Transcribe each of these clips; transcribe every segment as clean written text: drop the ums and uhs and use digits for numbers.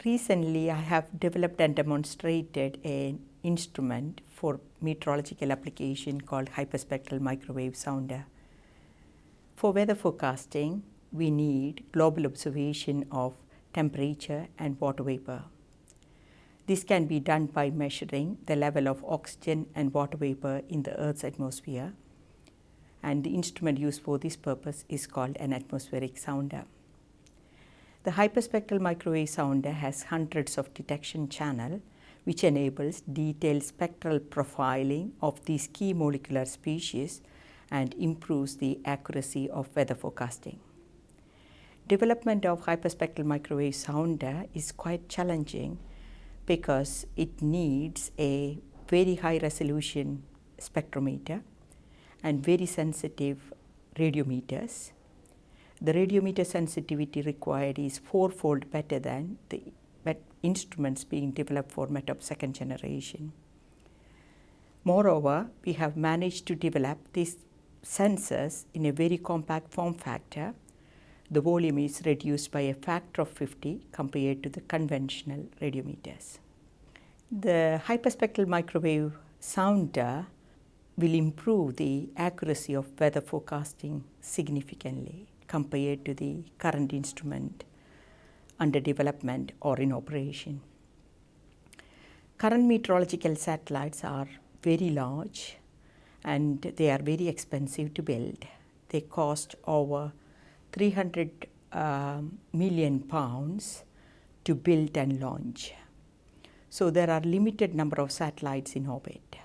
Recently, I have developed and demonstrated an instrument for meteorological application called HYperspectral Microwave Sounder. For weather forecasting, we need global observation of temperature and water vapor. This can be done by measuring the level of oxygen and water vapor in the Earth's atmosphere, and the instrument used for this purpose is called an atmospheric sounder. The hyperspectral microwave sounder has hundreds of detection channels, which enables detailed spectral profiling of these key molecular species and improves the accuracy of weather forecasting. Development of hyperspectral microwave sounder is quite challenging because it needs a very high resolution spectrometer and very sensitive radiometers. The radiometer sensitivity required is 4-fold better than the instruments being developed for METOP second generation. Moreover, we have managed to develop these sensors in a very compact form factor. The volume is reduced by a factor of 50 compared to the conventional radiometers. The hyperspectral microwave sounder will improve the accuracy of weather forecasting significantly compared to the current instrument under development or in operation. Current meteorological satellites are very large and they are very expensive to build. They cost over 300 million pounds to build and launch. So there are limited number of satellites in orbit.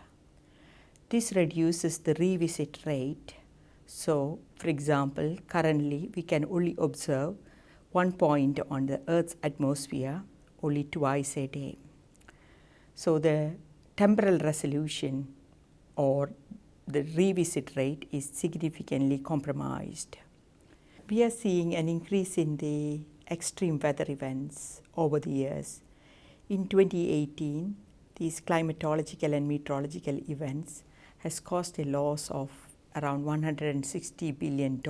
This reduces the revisit rate. So, for example, currently we can only observe one point on the Earth's atmosphere only twice a day. So the temporal resolution or the revisit rate is significantly compromised. We are seeing an increase in the extreme weather events over the years. In 2018, these climatological and meteorological events has caused a loss of around $160 billion.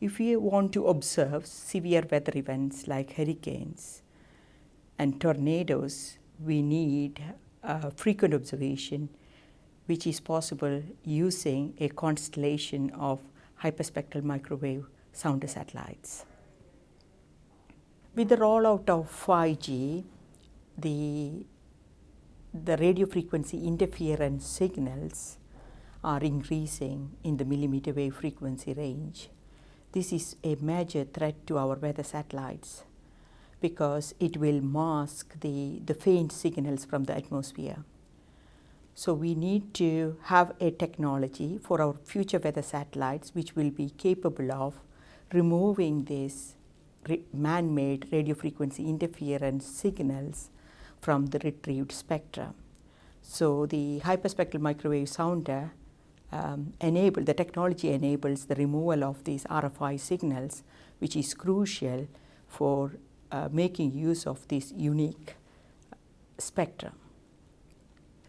If we want to observe severe weather events like hurricanes and tornadoes, we need frequent observation, which is possible using a constellation of hyperspectral microwave sounder satellites. With the rollout of 5G, the radio frequency interference signals are increasing in the millimeter wave frequency range. This is a major threat to our weather satellites because it will mask the faint signals from the atmosphere. So we need to have a technology for our future weather satellites which will be capable of removing these man-made radio frequency interference signals from the retrieved spectra. So the hyperspectral microwave sounder the technology enables the removal of these RFI signals, which is crucial for making use of this unique spectrum.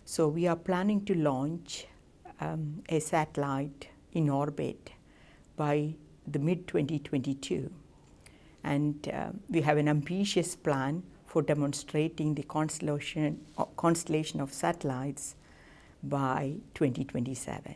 So we are planning to launch a satellite in orbit by the mid-2022. And we have an ambitious plan for demonstrating the constellation of satellites by 2027.